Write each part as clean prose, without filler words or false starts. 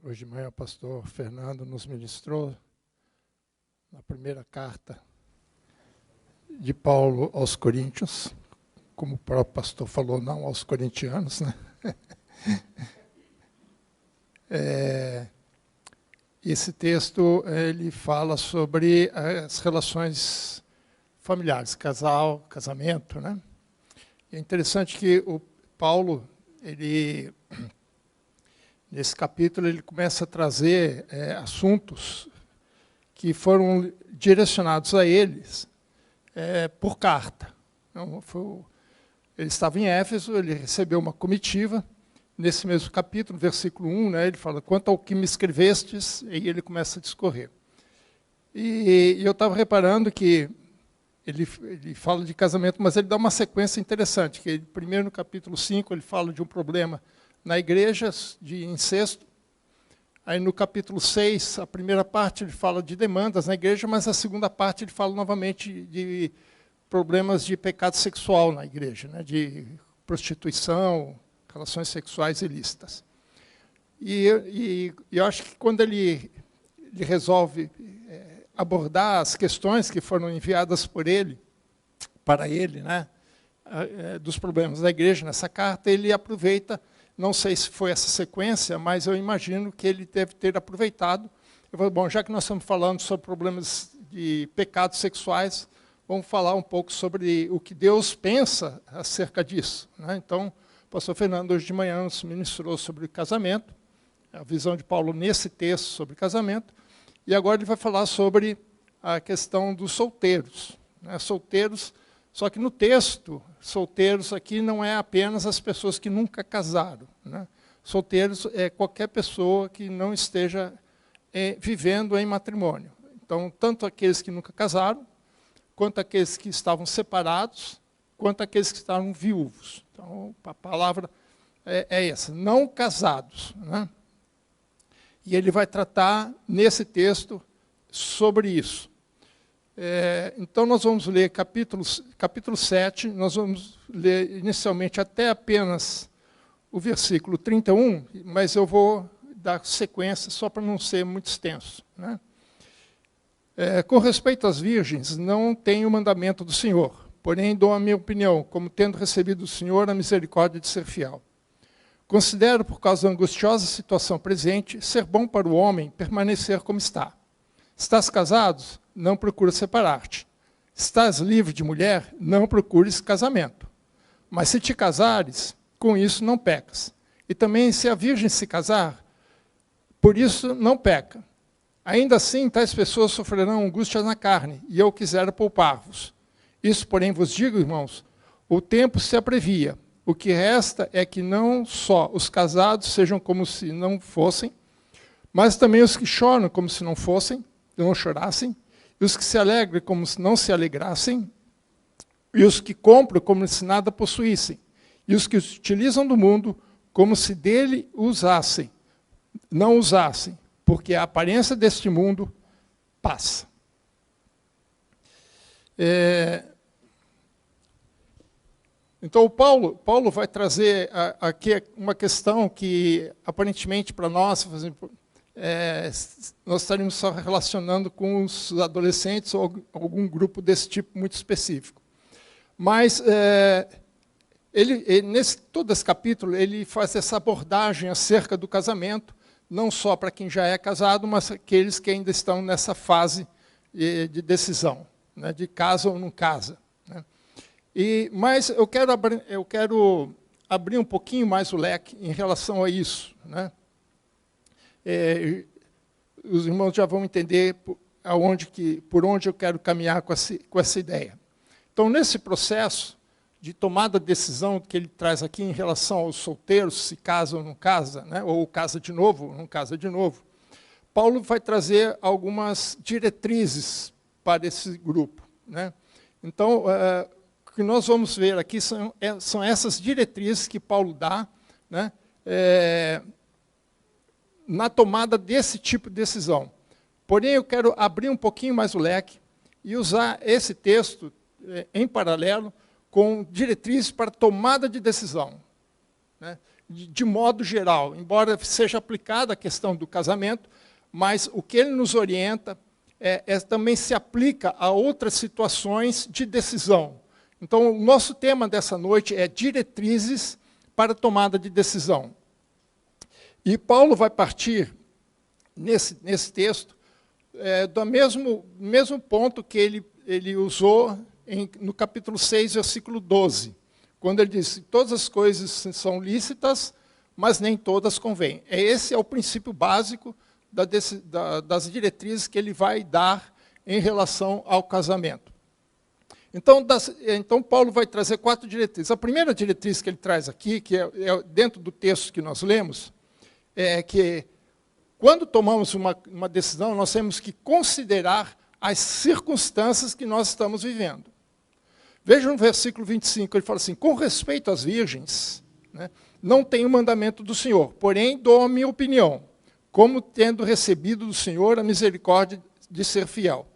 Hoje de manhã o pastor Fernando nos ministrou na primeira carta de Paulo aos Coríntios, como o próprio pastor falou, não aos corintianos, né? Esse texto ele fala sobre as relações familiares, casal, casamento, né? É interessante que o Paulo, nesse capítulo, ele começa a trazer assuntos que foram direcionados a eles por carta. Então, ele estava em Éfeso, ele recebeu uma comitiva. Nesse mesmo capítulo, versículo 1, né, ele fala, quanto ao que me escrevestes, e ele começa a discorrer. E eu estava reparando que ele fala de casamento, mas ele dá uma sequência interessante, que primeiro no capítulo 5 ele fala de um problema na igreja de incesto. Aí no capítulo 6, a primeira parte ele fala de demandas na igreja, mas a segunda parte ele fala novamente de problemas de pecado sexual na igreja, né, de prostituição, relações sexuais ilícitas. E eu acho que quando ele resolve abordar as questões que foram enviadas para ele, né, dos problemas da igreja nessa carta, ele aproveita, não sei se foi essa sequência, mas eu imagino que ele deve ter aproveitado. Eu falei, bom, já que nós estamos falando sobre problemas de pecados sexuais, vamos falar um pouco sobre o que Deus pensa acerca disso, né? Então, o pastor Fernando, hoje de manhã, nos ministrou sobre o casamento, a visão de Paulo nesse texto sobre casamento, e agora ele vai falar sobre a questão dos solteiros, né? Solteiros, só que no texto, solteiros aqui não é apenas as pessoas que nunca casaram, né? Solteiros é qualquer pessoa que não esteja vivendo em matrimônio. Então, tanto aqueles que nunca casaram, quanto aqueles que estavam separados, quanto aqueles que estavam viúvos. Então, a palavra é essa, não casados, né? E ele vai tratar, nesse texto, sobre isso. Então, nós vamos ler capítulo 7, nós vamos ler inicialmente até apenas o versículo 31, mas eu vou dar sequência só para não ser muito extenso, né? Com respeito às virgens, não tenho o mandamento do Senhor, porém dou a minha opinião, como tendo recebido do Senhor a misericórdia de ser fiel. Considero, por causa da angustiosa situação presente, ser bom para o homem permanecer como está. Estás casado? Não procura separar-te. Estás livre de mulher? Não procures casamento. Mas se te casares, com isso não pecas. E também se a virgem se casar, por isso não peca. Ainda assim, tais pessoas sofrerão angústias na carne, e eu quisera poupar-vos. Isso, porém, vos digo, irmãos, o tempo se abrevia. O que resta é que não só os casados sejam como se não fossem, mas também os que choram como se não fossem, não chorassem, e os que se alegram como se não se alegrassem, e os que compram como se nada possuíssem, e os que utilizam do mundo como se dele não usassem, porque a aparência deste mundo passa. Então, o Paulo vai trazer aqui uma questão que, aparentemente, para nós, por exemplo, nós estaríamos só relacionando com os adolescentes ou algum grupo desse tipo muito específico. Mas, todo esse capítulo, ele faz essa abordagem acerca do casamento, não só para quem já é casado, mas aqueles que ainda estão nessa fase de decisão, né, de casa ou não casa, né? Mas eu quero abrir um pouquinho mais o leque em relação a isso, né? Os irmãos já vão entender por onde eu quero caminhar com essa ideia. Então, nesse processo de tomada de decisão que ele traz aqui em relação aos solteiros, se casa ou não casa, né, ou casa de novo ou não casa de novo, Paulo vai trazer algumas diretrizes para esse grupo, né? Então, o que nós vamos ver aqui são essas diretrizes que Paulo dá, né, na tomada desse tipo de decisão. Porém, eu quero abrir um pouquinho mais o leque e usar esse texto em paralelo com diretrizes para tomada de decisão, né? de modo geral, embora seja aplicada a questão do casamento, mas o que ele nos orienta também se aplica a outras situações de decisão. Então, o nosso tema dessa noite é diretrizes para tomada de decisão. E Paulo vai partir, nesse texto, do mesmo ponto que ele usou no capítulo 6, versículo 12, quando ele diz: todas as coisas são lícitas, mas nem todas convêm. Esse é o princípio básico das diretrizes que ele vai dar em relação ao casamento. Então, Paulo vai trazer 4 diretrizes. A primeira diretriz que ele traz aqui, que é dentro do texto que nós lemos, é que, quando tomamos uma decisão, nós temos que considerar as circunstâncias que nós estamos vivendo. Veja no versículo 25, ele fala assim: com respeito às virgens, né, não tenho mandamento do Senhor, porém dou a minha opinião, como tendo recebido do Senhor a misericórdia de ser fiel.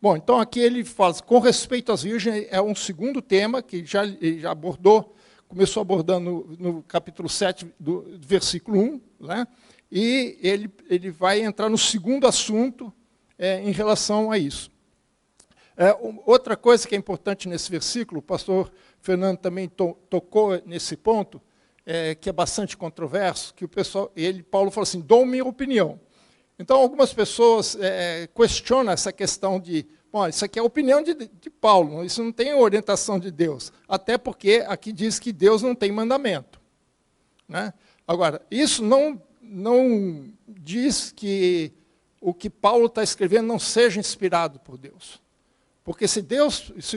Bom, então aqui ele fala, com respeito às virgens, é um segundo tema que ele já abordou, começou abordando no capítulo 7, do versículo 1, né? E ele vai entrar no segundo assunto em relação a isso. Outra coisa que é importante nesse versículo, o pastor Fernando também tocou nesse ponto, que é bastante controverso, que Paulo falou assim: dou minha opinião. Então, algumas pessoas questionam essa questão de, bom, isso aqui é a opinião de Paulo, isso não tem orientação de Deus, até porque aqui diz que Deus não tem mandamento, né? Agora, isso não diz que o que Paulo está escrevendo não seja inspirado por Deus. Porque se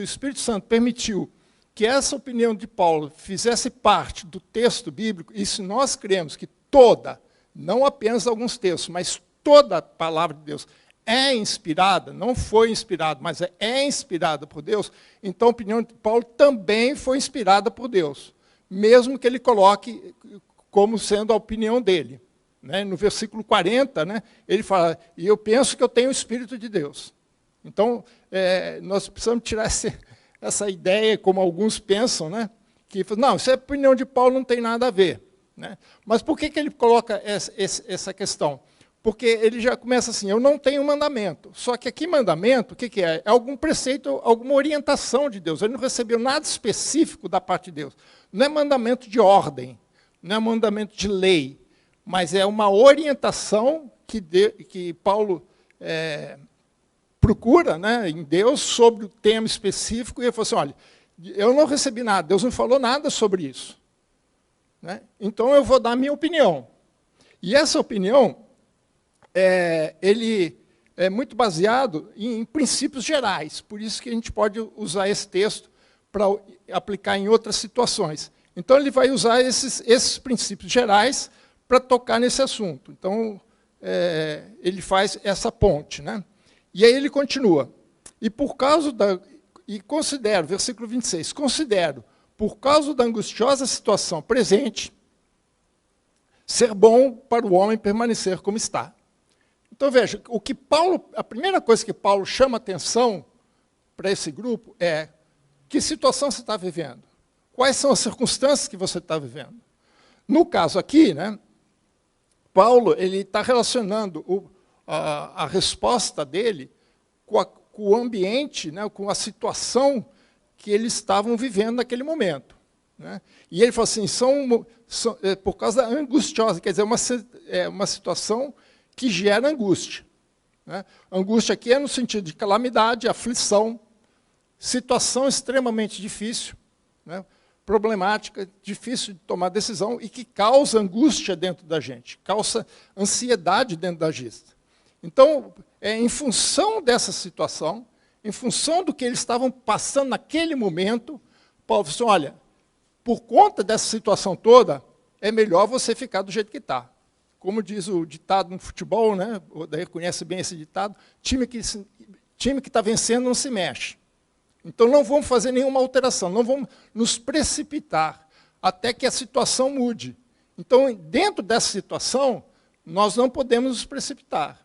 o Espírito Santo permitiu que essa opinião de Paulo fizesse parte do texto bíblico, e se nós cremos que não apenas alguns textos, mas toda a palavra de Deus é inspirada, não foi inspirada, mas é inspirada por Deus, então a opinião de Paulo também foi inspirada por Deus, mesmo que ele coloque como sendo a opinião dele. Né? No versículo 40, né, ele fala: e eu penso que eu tenho o Espírito de Deus. Então, nós precisamos tirar essa ideia, como alguns pensam, né, que não, isso é a opinião de Paulo, não tem nada a ver. Né? Mas por que ele coloca essa questão? Porque ele já começa assim: eu não tenho mandamento. Só que aqui mandamento, o que é? É algum preceito, alguma orientação de Deus. Ele não recebeu nada específico da parte de Deus. Não é mandamento de ordem, não é mandamento de lei, mas é uma orientação que Paulo procura, né, em Deus sobre o tema específico, e ele falou assim: olha, eu não recebi nada, Deus não falou nada sobre isso. Né? Então eu vou dar a minha opinião. E essa opinião, ele é muito baseado em princípios gerais, por isso que a gente pode usar esse texto para aplicar em outras situações. Então ele vai usar esses princípios gerais para tocar nesse assunto. Então, ele faz essa ponte, né? E aí ele continua: e considero, versículo 26, considero, por causa da angustiosa situação presente, ser bom para o homem permanecer como está. Então, veja, a primeira coisa que Paulo chama atenção para esse grupo é: que situação você está vivendo? Quais são as circunstâncias que você está vivendo? No caso aqui, né, Paulo está relacionando a resposta dele com o ambiente, né, com a situação que eles estavam vivendo naquele momento. Né? E ele fala assim: por causa da angustiosa, quer dizer, uma situação que gera angústia. Né? Angústia aqui é no sentido de calamidade, aflição, situação extremamente difícil, né? Problemática, difícil de tomar decisão e que causa angústia dentro da gente, causa ansiedade dentro da gente. Então, em função dessa situação, em função do que eles estavam passando naquele momento, Paulo falou assim: olha, por conta dessa situação toda, é melhor você ficar do jeito que está. Como diz o ditado no futebol, né? O Odair conhece bem esse ditado: time que está vencendo não se mexe. Então, não vamos fazer nenhuma alteração, não vamos nos precipitar até que a situação mude. Então, dentro dessa situação, nós não podemos nos precipitar.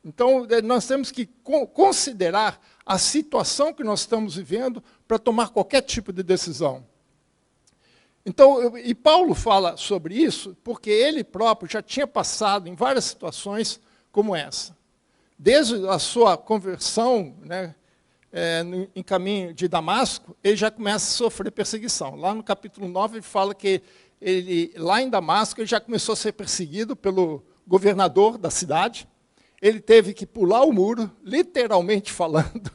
Então, nós temos que considerar a situação que nós estamos vivendo para tomar qualquer tipo de decisão. Então, e Paulo fala sobre isso porque ele próprio já tinha passado em várias situações como essa. Desde a sua conversão, né, em caminho de Damasco, ele já começa a sofrer perseguição. Lá no capítulo 9, ele fala que lá em Damasco ele já começou a ser perseguido pelo governador da cidade. Ele teve que pular o muro, literalmente falando.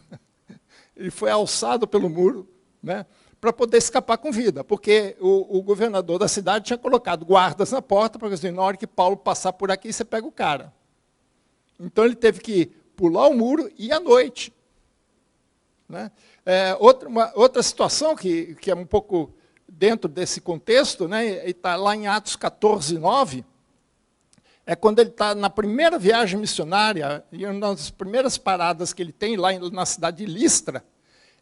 Ele foi alçado pelo muro, né, para poder escapar com vida, porque o governador da cidade tinha colocado guardas na porta, para dizer, na hora que Paulo passar por aqui, você pega o cara. Então, ele teve que pular o muro e ir à noite. Né? Outra situação que é um pouco dentro desse contexto, né, está lá em Atos 14, 9, é quando ele está na primeira viagem missionária, e uma das primeiras paradas que ele tem lá na cidade de Listra,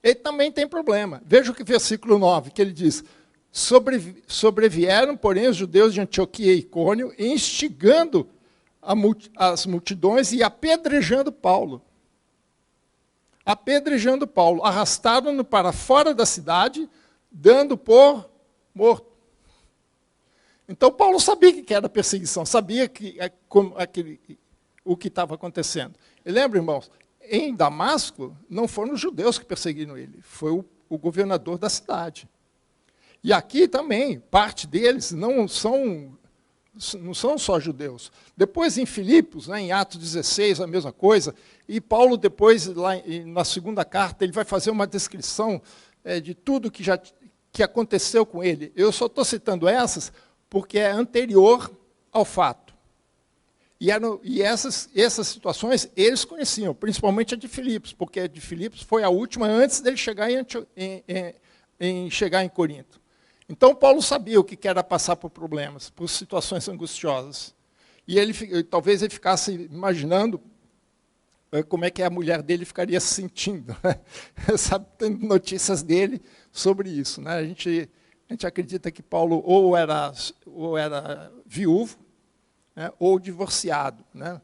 ele também tem problema. Veja o que versículo 9, que ele diz, sobrevieram, porém, os judeus de Antioquia e Icônio, instigando as multidões e apedrejando Paulo. Apedrejando Paulo, arrastaram-no para fora da cidade, dando por morto. Então, Paulo sabia que era perseguição, sabia o que estava acontecendo. E lembra, irmãos, em Damasco, não foram os judeus que perseguiram ele, foi o governador da cidade. E aqui também, parte deles não são só judeus. Depois, em Filipos, né, em Atos 16, a mesma coisa, e Paulo, depois, lá na segunda carta, ele vai fazer uma descrição de tudo que aconteceu com ele. Eu só estou citando essas porque é anterior ao fato. E essas situações eles conheciam, principalmente a de Filipos, porque a de Filipos foi a última antes dele chegar chegar em Corinto. Então, Paulo sabia o que era passar por problemas, por situações angustiosas. E talvez ele ficasse imaginando como é que a mulher dele ficaria se sentindo. Né? Sabe, tem notícias dele sobre isso. Né? A gente acredita que Paulo ou era viúvo, né, ou divorciado. Né?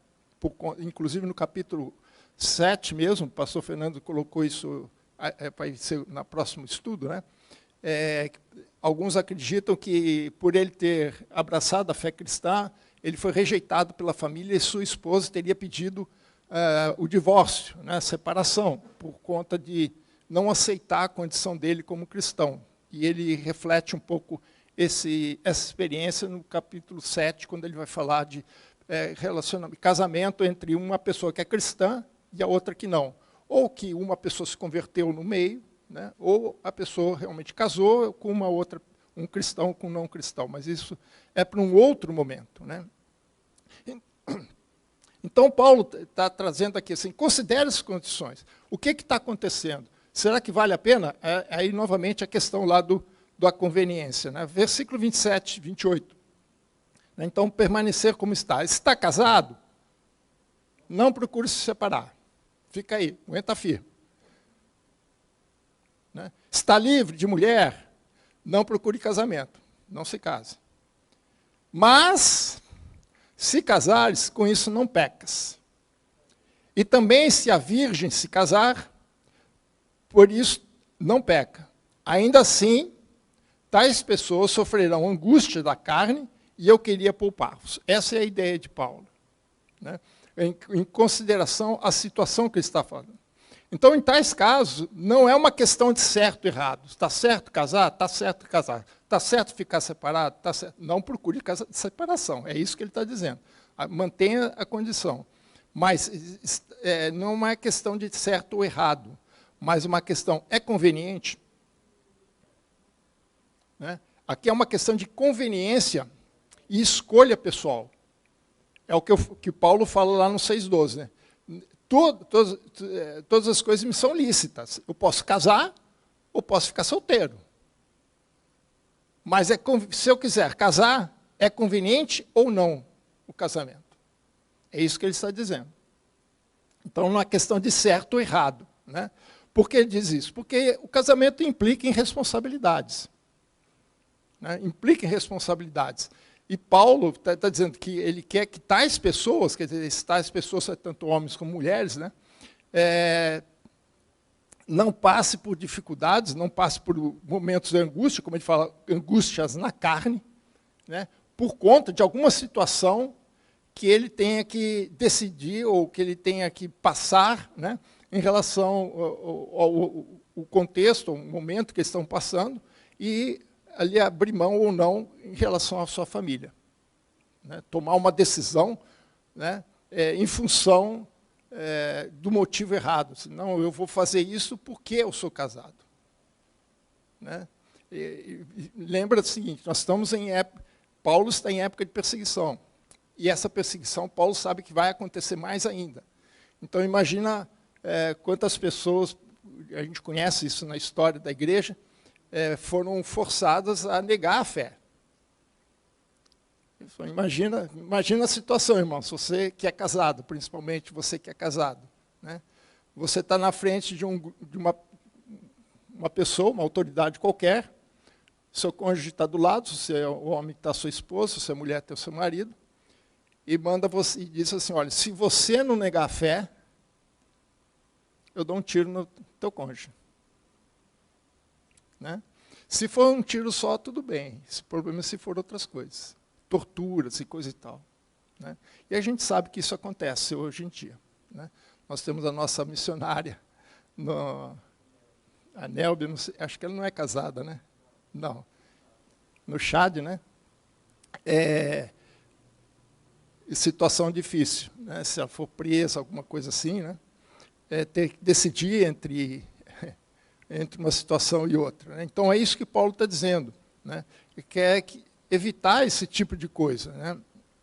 Inclusive, no capítulo 7 mesmo, o pastor Fernando colocou isso para ser no próximo estudo, né? Alguns acreditam que, por ele ter abraçado a fé cristã, ele foi rejeitado pela família e sua esposa teria pedido o divórcio, né, a separação, por conta de não aceitar a condição dele como cristão. E ele reflete um pouco essa experiência no capítulo 7, quando ele vai falar de casamento entre uma pessoa que é cristã e a outra que não. Ou que uma pessoa se converteu no meio, né, ou a pessoa realmente casou com um cristão com um não cristão. Mas isso é para um outro momento. Né? Então, Paulo está trazendo aqui assim, considere as condições. O que está acontecendo? Será que vale a pena? Aí, novamente, a questão lá da conveniência. Né? Versículo 27, 28. Então, permanecer como está. Está casado? Não procure se separar. Fica aí, aguenta firme. Né? Está livre de mulher? Não procure casamento. Não se case. Mas, se casares, com isso não pecas. E também, se a virgem se casar, por isso não peca. Ainda assim, tais pessoas sofrerão angústia da carne e eu queria poupar-vos. Essa é a ideia de Paulo. Né? Em consideração à situação que ele está falando. Então, em tais casos, não é uma questão de certo e errado. Está certo casar? Está certo casar. Está certo ficar separado? Está certo. Não procure separação. É isso que ele está dizendo. Mantenha a condição. Mas não é questão de certo ou errado, mas uma questão, é conveniente? Né? Aqui é uma questão de conveniência e escolha pessoal. É o que Paulo fala lá no 6,12. Né? Todas as coisas me são lícitas. Eu posso casar ou posso ficar solteiro. Mas se eu quiser casar, é conveniente ou não o casamento? É isso que ele está dizendo. Então, não é questão de certo ou errado. Né? Por que ele diz isso? Porque o casamento implica em responsabilidades. Né? Implica em responsabilidades. E Paulo está dizendo que ele quer que tais pessoas, quer dizer, tais pessoas, tanto homens como mulheres, né, não passe por dificuldades, não passe por momentos de angústia, como ele fala, angústias na carne, né, por conta de alguma situação que ele tenha que decidir ou que ele tenha que passar, né, em relação ao contexto, ao momento que eles estão passando, e ali abrir mão ou não em relação à sua família. Né, tomar uma decisão, né, em função do motivo errado. Não, eu vou fazer isso porque eu sou casado. Né? Lembra o seguinte, nós estamos em época, Paulo está em época de perseguição. E essa perseguição, Paulo sabe que vai acontecer mais ainda. Então, imagina quantas pessoas, a gente conhece isso na história da igreja, foram forçadas a negar a fé. Imagina a situação, irmão, se você que é casado, principalmente você que é casado. Né? Você está na frente de uma pessoa, uma autoridade qualquer, seu cônjuge está do lado, se você é o homem que está a sua esposa, se você é a mulher tem o seu marido, e manda você e diz assim, olha, se você não negar a fé, eu dou um tiro no teu cônjuge. Né? Se for um tiro só, tudo bem. O problema é se for outras coisas. Torturas e coisa e tal. Né? E a gente sabe que isso acontece hoje em dia. Né? Nós temos a nossa missionária, a Nelby, acho que ela não é casada, né? Não. No Chad, né? Situação difícil. Né? Se ela for presa, alguma coisa assim, né? Ter que decidir entre uma situação e outra. Né? Então, é isso que Paulo está dizendo. Né? Ele quer evitar esse tipo de coisa. Né?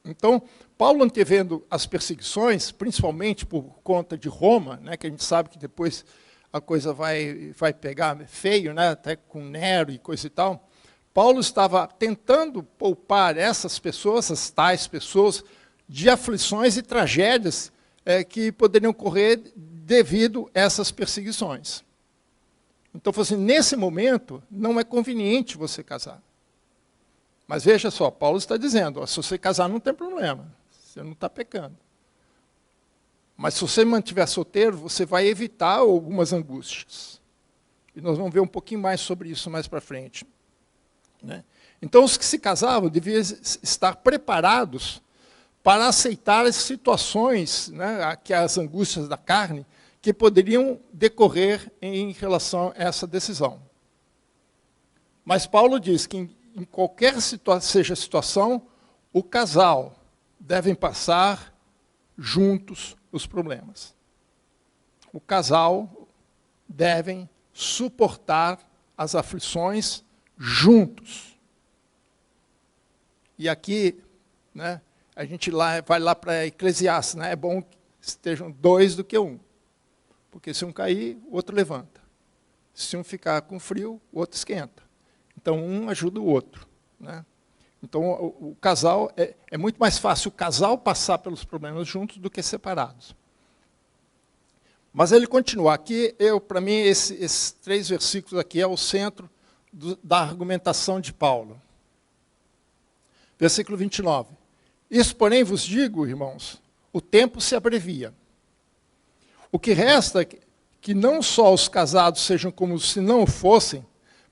Então, Paulo, antevendo as perseguições, principalmente por conta de Roma, né, que a gente sabe que depois a coisa vai pegar feio, né, até com Nero e coisa e tal, Paulo estava tentando poupar essas pessoas, as tais pessoas, de aflições e tragédias que poderiam ocorrer devido a essas perseguições. Então, assim, nesse momento, não é conveniente você casar. Mas veja só, Paulo está dizendo, ó, se você casar não tem problema, você não está pecando. Mas se você mantiver solteiro, você vai evitar algumas angústias. E nós vamos ver um pouquinho mais sobre isso mais para frente. Né? Então, os que se casavam deviam estar preparados para aceitar as situações, né, que as angústias da carne, que poderiam decorrer em relação a essa decisão. Mas Paulo diz que em qualquer seja a situação, o casal devem passar juntos os problemas. O casal devem suportar as aflições juntos. E aqui, né, a gente vai lá para Eclesiastes, né, é bom que estejam dois do que um. Porque se um cair, o outro levanta. Se um ficar com frio, o outro esquenta. Então, um ajuda o outro. Né? Então, o casal, é muito mais fácil o casal passar pelos problemas juntos do que separados. Mas ele continua. Aqui, para mim, esses 3 versículos aqui é o centro da argumentação de Paulo. Versículo 29. Isso, porém, vos digo, irmãos, o tempo se abrevia. O que resta é que não só os casados sejam como se não o fossem,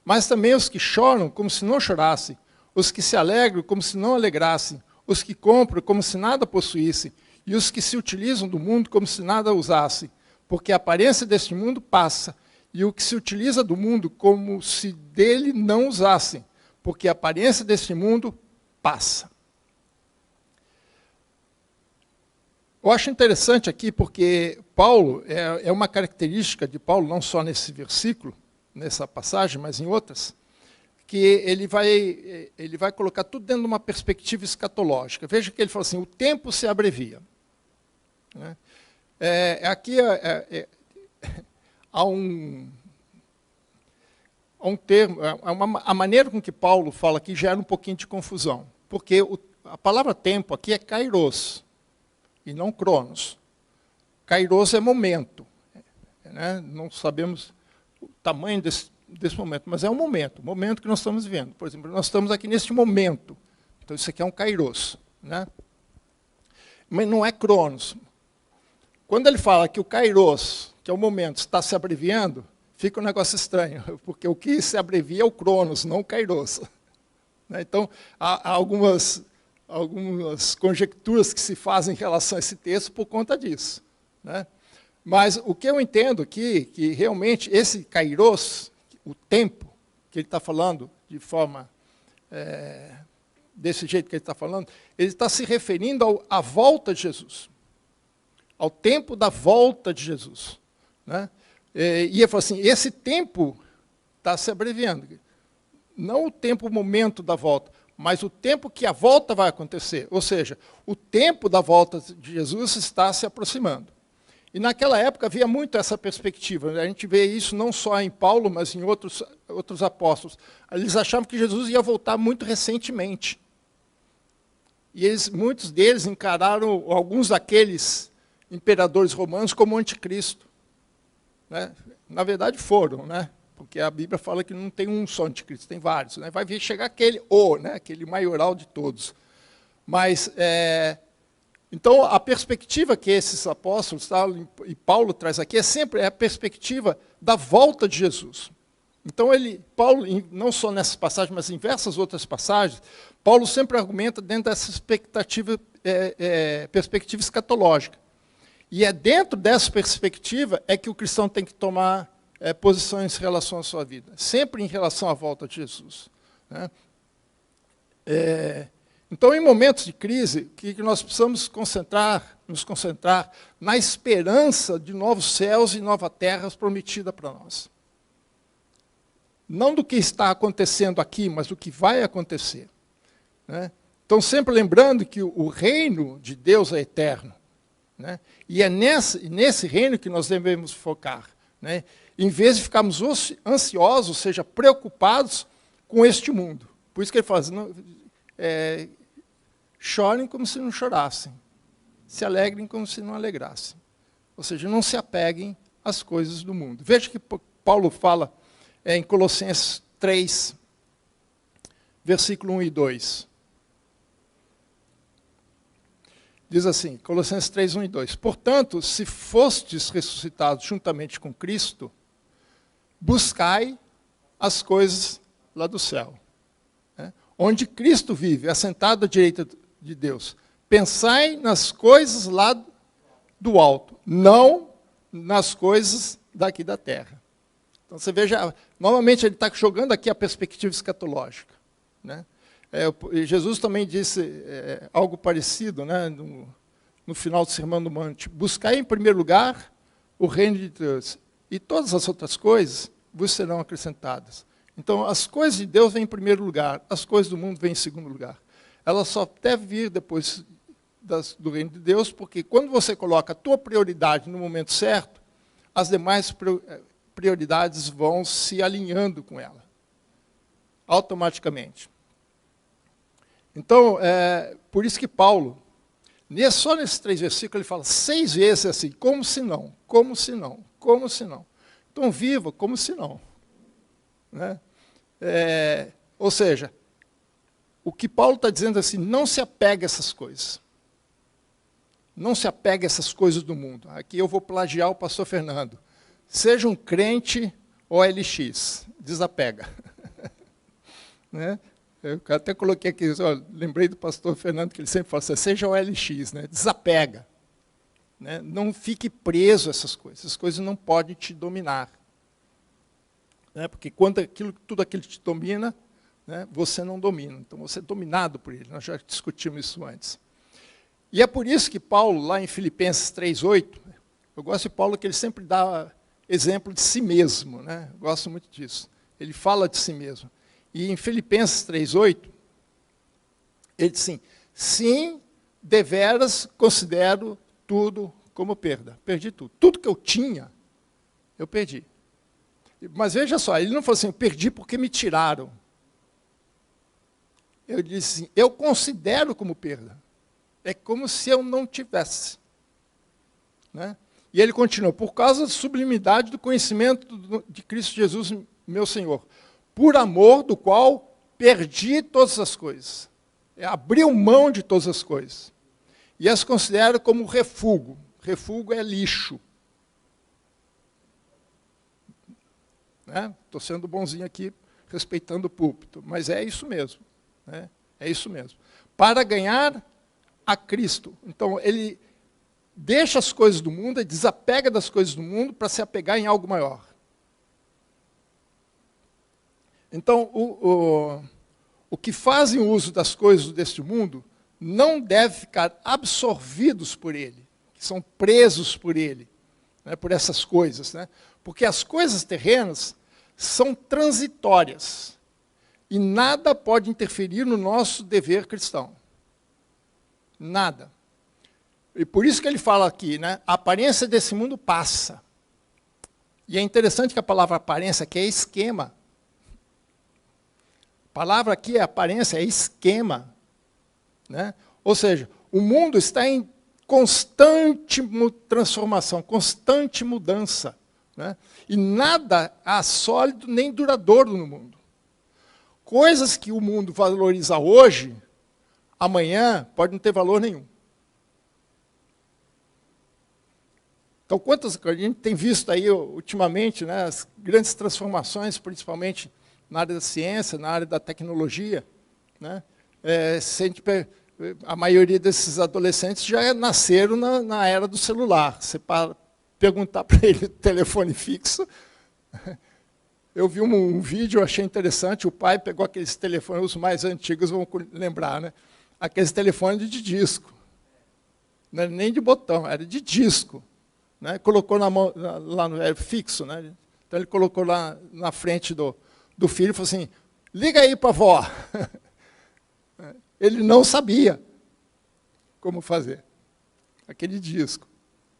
mas também os que choram como se não chorassem, os que se alegram como se não alegrassem, os que compram como se nada possuíssem, e os que se utilizam do mundo como se nada usassem, porque a aparência deste mundo passa, e o que se utiliza do mundo como se dele não usassem, porque a aparência deste mundo passa. Eu acho interessante aqui, porque Paulo, é uma característica de Paulo, não só nesse versículo, nessa passagem, mas em outras, que ele vai colocar tudo dentro de uma perspectiva escatológica. Veja que ele fala assim, o tempo se abrevia. Né? Aqui há um termo, a maneira com que Paulo fala aqui gera um pouquinho de confusão, porque a palavra tempo aqui é kairos, e não cronos. Kairos é momento. Né? Não sabemos o tamanho desse momento, mas é um momento, o momento que nós estamos vivendo. Por exemplo, nós estamos aqui neste momento. Então, isso aqui é um kairos. Né? Mas não é cronos. Quando ele fala que o kairos, que é o momento, está se abreviando, fica um negócio estranho, porque o que se abrevia é o Cronos, não o Kairos. Então, há algumas conjecturas que se fazem em relação a esse texto por conta disso. Mas o que eu entendo aqui, que realmente esse Kairos, o tempo, que ele está falando de forma, desse jeito que ele está falando, ele está se referindo à volta de Jesus, ao tempo da volta de Jesus. E ele falou assim, esse tempo está se abreviando. Não o tempo, o momento da volta, mas o tempo que a volta vai acontecer. Ou seja, o tempo da volta de Jesus está se aproximando. E naquela época havia muito essa perspectiva. A gente vê isso não só em Paulo, mas em outros apóstolos. Eles achavam que Jesus ia voltar muito recentemente. E muitos deles encararam alguns daqueles imperadores romanos como anticristo. Na verdade foram, porque a Bíblia fala que não tem um só anticristo, tem vários. Vai chegar aquele aquele maioral de todos. Mas, então, a perspectiva que esses apóstolos, e Paulo traz aqui, é sempre a perspectiva da volta de Jesus. Então, Paulo, não só nessa passagem, mas em diversas outras passagens, Paulo sempre argumenta dentro dessa perspectiva escatológica. E é dentro dessa perspectiva que o cristão tem que tomar posições em relação à sua vida, sempre em relação à volta de Jesus. Então, em momentos de crise, o que nós precisamos nos concentrar na esperança de novos céus e nova terra prometida para nós. Não do que está acontecendo aqui, mas do que vai acontecer. Então, sempre lembrando que o reino de Deus é eterno. E é nesse reino que nós devemos focar. Em vez de ficarmos ansiosos, ou seja, preocupados com este mundo. Por isso que ele fala assim, chorem como se não chorassem, se alegrem como se não alegrassem. Ou seja, não se apeguem às coisas do mundo. Veja que Paulo fala em Colossenses 3, versículo 1 e 2. Diz assim, Colossenses 3, 1 e 2. Portanto, se fostes ressuscitados juntamente com Cristo, buscai as coisas lá do céu, onde Cristo vive, assentado à direita de Deus. Pensai nas coisas lá do alto, não nas coisas daqui da terra. Então, você veja, novamente ele está jogando aqui a perspectiva escatológica. Jesus também disse algo parecido, no final do Sermão do Monte. Buscai em primeiro lugar o reino de Deus, e todas as outras coisas vos serão acrescentadas. Então, as coisas de Deus vêm em primeiro lugar, as coisas do mundo vêm em segundo lugar. Elas só devem vir depois do reino de Deus, porque quando você coloca a tua prioridade no momento certo, as demais prioridades vão se alinhando com ela, automaticamente. Então, por isso que Paulo, só nesses 3 versículos, ele fala 6 vezes assim, como se não, como se não, como se não. Então, viva como se não. Ou seja, o que Paulo está dizendo assim, não se apegue a essas coisas. Não se apegue a essas coisas do mundo. Aqui eu vou plagiar o pastor Fernando. Seja um crente OLX, desapega. Eu até coloquei aqui, lembrei do pastor Fernando, que ele sempre fala assim, seja OLX, desapega. Não fique preso a essas coisas não podem te dominar. Porque quando tudo aquilo te domina, você não domina. Então, você é dominado por ele. Nós já discutimos isso antes. E é por isso que Paulo, lá em Filipenses 3:8, eu gosto de Paulo que ele sempre dá exemplo de si mesmo. Eu gosto muito disso. Ele fala de si mesmo. E em Filipenses 3:8, ele diz assim, sim, deveras considero tudo como perda. Perdi tudo. Tudo que eu tinha, eu perdi. Mas veja só, ele não falou assim, eu perdi porque me tiraram. Eu disse assim, eu considero como perda. É como se eu não tivesse. E ele continua, por causa da sublimidade do conhecimento de Cristo Jesus, meu Senhor, por amor do qual perdi todas as coisas. Abriu mão de todas as coisas. E as considero como refúgio. Refúgio é lixo. né? Estou sendo bonzinho aqui, respeitando o púlpito, mas é isso mesmo, né? É isso mesmo. Para ganhar a Cristo. Então, ele deixa as coisas do mundo, ele desapega das coisas do mundo para se apegar em algo maior. Então, o que fazem uso das coisas deste mundo não deve ficar absorvidos por ele, que são presos por ele, né, por essas coisas, né? Porque as coisas terrenas são transitórias e nada pode interferir no nosso dever cristão. Nada. E por isso que ele fala aqui, né? A aparência desse mundo passa. E é interessante que a palavra aparência aqui é esquema. A palavra aqui é aparência, é esquema, né? Ou seja, o mundo está em constante transformação, constante mudança, né? E nada há sólido nem duradouro no mundo. Coisas que o mundo valoriza hoje, amanhã pode não ter valor nenhum. Então, quantas a gente tem visto aí ultimamente, né, as grandes transformações, principalmente na área da ciência, na área da tecnologia, né? A maioria desses adolescentes já nasceram na era do celular. Você perguntar para ele telefone fixo. Eu vi um vídeo, achei interessante, o pai pegou aqueles telefones, os mais antigos vão lembrar, né? Aqueles telefones de disco. Não era nem de botão, era de disco. Né? Colocou na mão, lá no fixo, né? Então ele colocou lá na frente do filho e falou assim, liga aí para a avó. Ele não sabia como fazer aquele disco.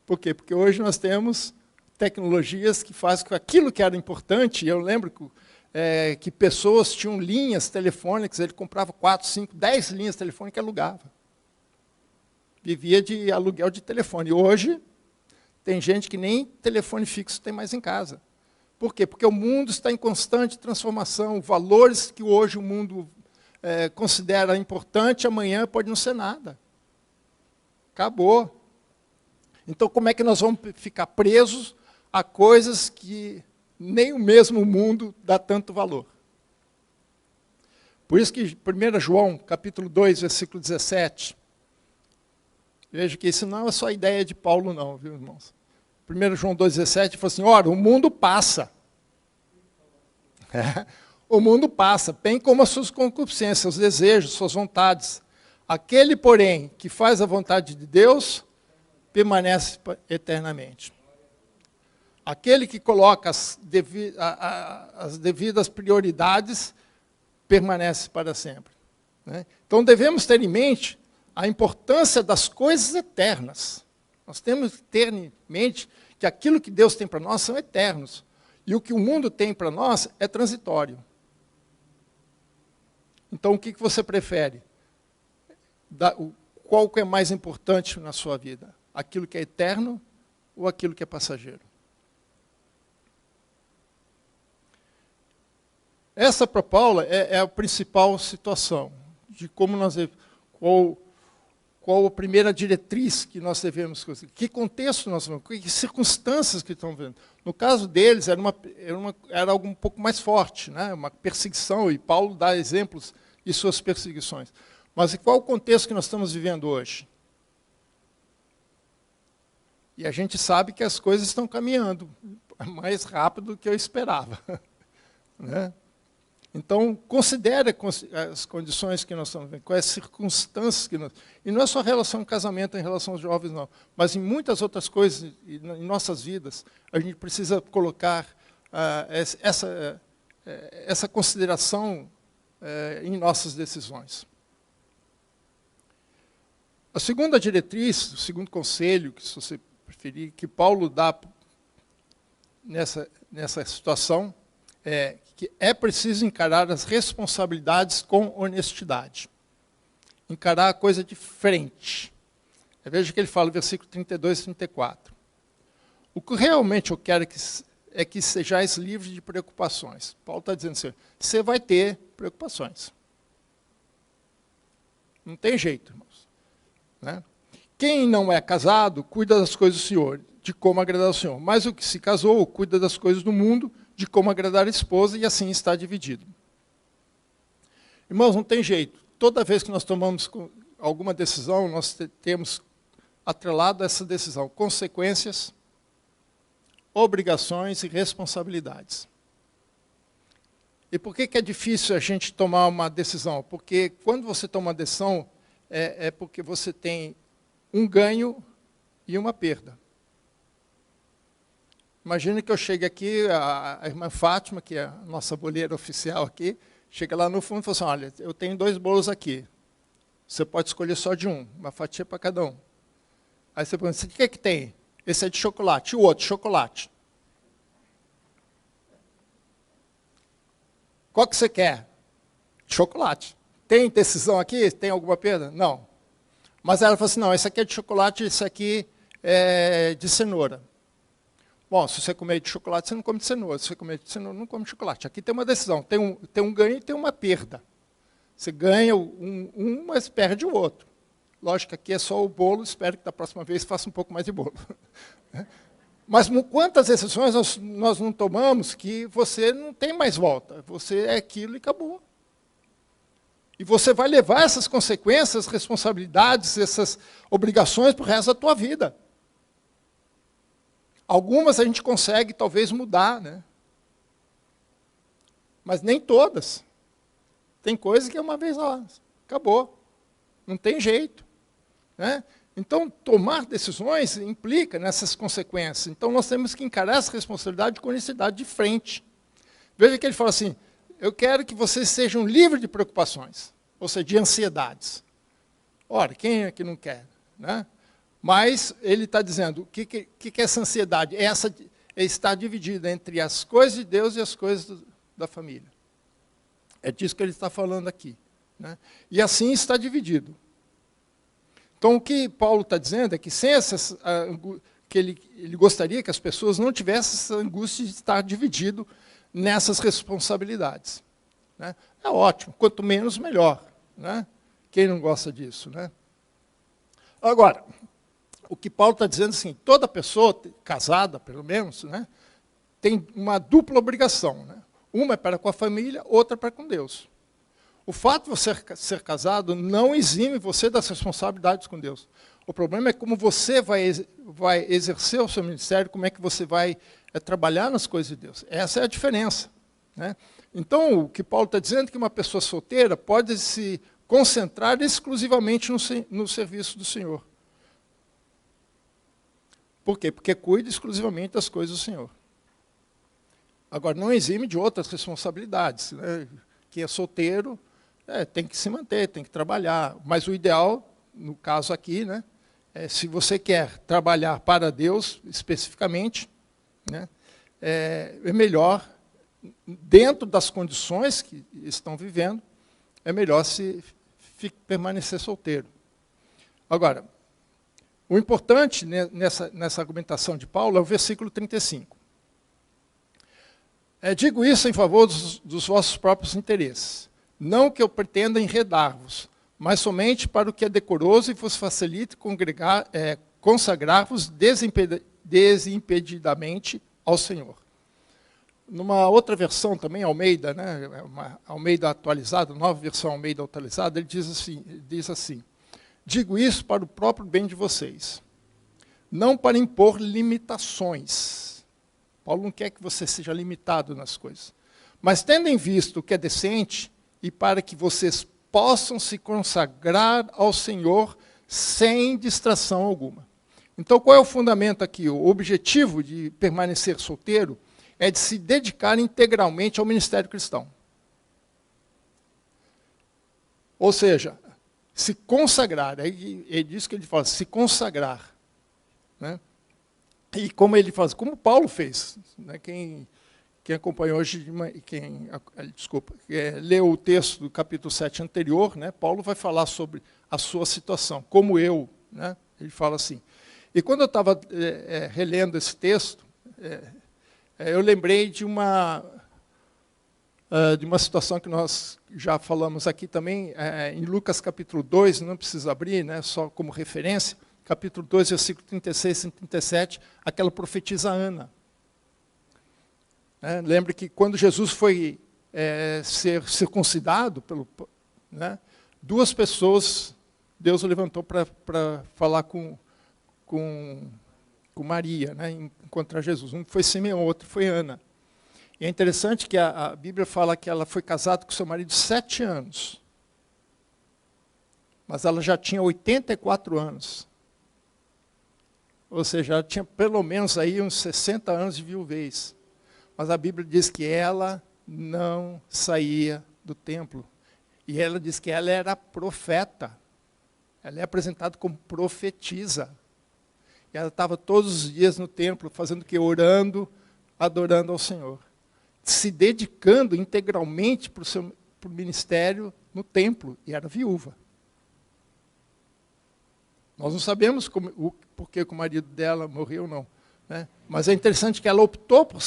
Por quê? Porque hoje nós temos tecnologias que fazem com aquilo que era importante. Eu lembro que pessoas tinham linhas telefônicas, ele comprava 4, 5, 10 linhas telefônicas e alugava. Vivia de aluguel de telefone. Hoje, tem gente que nem telefone fixo tem mais em casa. Por quê? Porque o mundo está em constante transformação. Valores que hoje o mundo considera importante, amanhã pode não ser nada. Acabou. Então, como é que nós vamos ficar presos a coisas que nem o mesmo mundo dá tanto valor? Por isso que 1 João, capítulo 2, versículo 17, veja que isso não é só ideia de Paulo, não, viu, irmãos? 1 João 2,17 fala assim, ora, o mundo passa. O mundo passa, bem como as suas concupiscências, os desejos, suas vontades. Aquele, porém, que faz a vontade de Deus, permanece eternamente. Aquele que coloca as devidas prioridades, permanece para sempre. Né? Então, devemos ter em mente a importância das coisas eternas. Nós temos que ter em mente que aquilo que Deus tem para nós são eternos. E o que o mundo tem para nós é transitório. Então, o que você prefere? Qual que é mais importante na sua vida? Aquilo que é eterno ou aquilo que é passageiro? Essa para Paulo é a principal situação de como nós qual a primeira diretriz que nós devemos conseguir, que contexto nós vamos, que circunstâncias que estão vendo. No caso deles, era algo um pouco mais forte, né? Uma perseguição, e Paulo dá exemplos de suas perseguições. Mas qual o contexto que nós estamos vivendo hoje? E a gente sabe que as coisas estão caminhando mais rápido do que eu esperava. Né? Então, considere as condições que nós estamos vendo, quais as circunstâncias que nós... E não é só relação ao casamento em relação aos jovens, não. Mas em muitas outras coisas, em nossas vidas, a gente precisa colocar essa consideração em nossas decisões. A segunda diretriz, o segundo conselho, que se você preferir, que Paulo dá nessa situação, é que é preciso encarar as responsabilidades com honestidade. Encarar a coisa de frente. Veja que ele fala, versículo 32 e 34. O que realmente eu quero é que sejais livres de preocupações. Paulo está dizendo assim, você vai ter preocupações. Não tem jeito, irmãos. Né? Quem não é casado, cuida das coisas do Senhor, de como agradar ao Senhor. Mas o que se casou, cuida das coisas do mundo, de como agradar a esposa, e assim está dividido. Irmãos, não tem jeito. Toda vez que nós tomamos alguma decisão, nós temos atrelado a essa decisão consequências, obrigações e responsabilidades. E por que é difícil a gente tomar uma decisão? Porque quando você toma uma decisão, é porque você tem um ganho e uma perda. Imagina que eu chegue aqui, a irmã Fátima, que é a nossa boleira oficial aqui, chega lá no fundo e fala assim, olha, eu tenho 2 bolos aqui. Você pode escolher só de um, uma fatia para cada um. Aí você pergunta, o que é que tem? Esse é de chocolate, e o outro, chocolate. Qual que você quer? Chocolate. Tem decisão aqui? Tem alguma perda? Não. Mas ela falou assim, não, esse aqui é de chocolate, esse aqui é de cenoura. Bom, se você comer de chocolate, você não come de cenoura. Se você comer de cenoura, não come de chocolate. Aqui tem uma decisão, tem um ganho e tem uma perda. Você ganha um, mas perde o outro. Lógico que aqui é só o bolo, espero que da próxima vez faça um pouco mais de bolo. Mas quantas decisões nós não tomamos que você não tem mais volta? Você é aquilo e acabou. E você vai levar essas consequências, responsabilidades, essas obrigações para o resto da tua vida. Algumas a gente consegue, talvez, mudar, né? Mas nem todas. Tem coisa que é uma vez, ó, acabou. Não tem jeito. Né? Então, tomar decisões implica nessas consequências. Então, nós temos que encarar essa responsabilidade com honestidade de frente. Veja que ele fala assim, eu quero que vocês sejam livres de preocupações, ou seja, de ansiedades. Ora, quem é que não quer? Né? Mas ele está dizendo, o que é essa ansiedade? Essa está dividida entre as coisas de Deus e as coisas da família. É disso que ele está falando aqui. Né? E assim está dividido. Então, o que Paulo está dizendo é que, sem essas, que ele gostaria que as pessoas não tivessem essa angústia de estar dividido nessas responsabilidades. Né? É ótimo, quanto menos, melhor. Né? Quem não gosta disso? Né? Agora, o que Paulo está dizendo é assim, toda pessoa, casada pelo menos, né, tem uma dupla obrigação. Né? Uma é para com a família, outra para com Deus. O fato de você ser casado não exime você das responsabilidades com Deus. O problema é como você vai exercer o seu ministério, como é que você vai trabalhar nas coisas de Deus. Essa é a diferença. Né? Então, o que Paulo está dizendo é que uma pessoa solteira pode se concentrar exclusivamente no serviço do Senhor. Por quê? Porque cuida exclusivamente das coisas do Senhor. Agora, não exime de outras responsabilidades. Né? Quem é solteiro tem que se manter, tem que trabalhar. Mas o ideal, no caso aqui, né, se você quer trabalhar para Deus, especificamente, né, é melhor, dentro das condições que estão vivendo, é melhor se permanecer solteiro. Agora, o importante nessa argumentação de Paulo é o versículo 35. Digo isso em favor dos vossos próprios interesses. Não que eu pretenda enredar-vos, mas somente para o que é decoroso e vos facilite consagrar-vos desimpedidamente ao Senhor. Numa outra versão também, Almeida, né, uma Almeida atualizada, nova versão Almeida atualizada, ele diz assim, digo isso para o próprio bem de vocês, não para impor limitações. Paulo não quer que você seja limitado nas coisas. Mas tendo em vista o que é decente, e para que vocês possam se consagrar ao Senhor sem distração alguma. Então, qual é o fundamento aqui? O objetivo de permanecer solteiro é de se dedicar integralmente ao ministério cristão. Ou seja, se consagrar, é disso que ele fala, se consagrar. Né? E como ele faz, como Paulo fez, né? Quem acompanhou hoje, leu o texto do capítulo 7 anterior, né? Paulo vai falar sobre a sua situação, como eu, né? Ele fala assim. E quando eu estava relendo esse texto, eu lembrei de uma situação que nós já falamos aqui também, em Lucas capítulo 2, não precisa abrir, né? Só como referência, capítulo 2, versículo 36 e 37, aquela profetisa Ana. Lembre que quando Jesus foi ser circuncidado, né, duas pessoas Deus o levantou para falar com Maria, né, encontrar Jesus. Um foi Simeão, outro foi Ana. E é interessante que a Bíblia fala que ela foi casada com seu marido 7 anos. Mas ela já tinha 84 anos. Ou seja, ela tinha pelo menos aí uns 60 anos de viuvez. Mas a Bíblia diz que ela não saía do templo. E ela diz que ela era profeta. Ela é apresentada como profetisa. E ela estava todos os dias no templo, fazendo o quê? Orando, adorando ao Senhor. Se dedicando integralmente para o ministério no templo. E era viúva. Nós não sabemos por que o marido dela morreu ou não. Né? Mas é interessante que ela optou por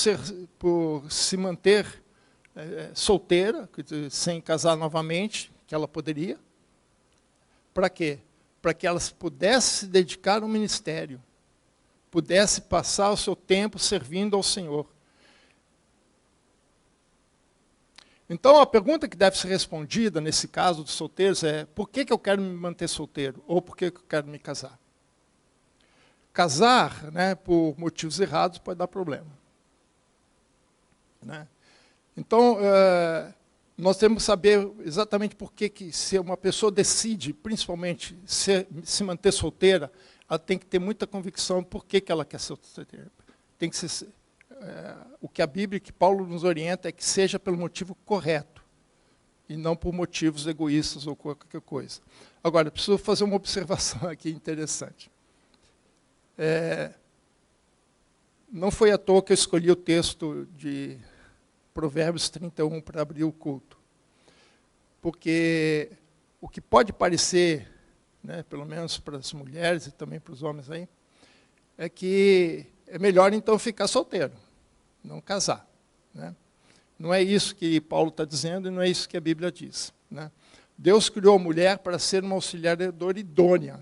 se manter solteira, sem casar novamente, que ela poderia. Para quê? Para que ela pudesse se dedicar ao ministério, pudesse passar o seu tempo servindo ao Senhor. Então, a pergunta que deve ser respondida, nesse caso dos solteiros, é: por que eu quero me manter solteiro? Ou por que eu quero me casar? Casar, né, por motivos errados, pode dar problema. Né? Então, nós temos que saber exatamente por que se uma pessoa decide, principalmente, se manter solteira, ela tem que ter muita convicção por que ela quer ser solteira. Tem que ser... o que a Bíblia, que Paulo nos orienta, é que seja pelo motivo correto, e não por motivos egoístas ou qualquer coisa. Agora, eu preciso fazer uma observação aqui interessante. Não foi à toa que eu escolhi o texto de Provérbios 31 para abrir o culto. Porque o que pode parecer, né, pelo menos para as mulheres e também para os homens aí, é que é melhor então ficar solteiro, não casar. Né? Não é isso que Paulo está dizendo e não é isso que a Bíblia diz. Né? Deus criou a mulher para ser uma auxiliadora idônea.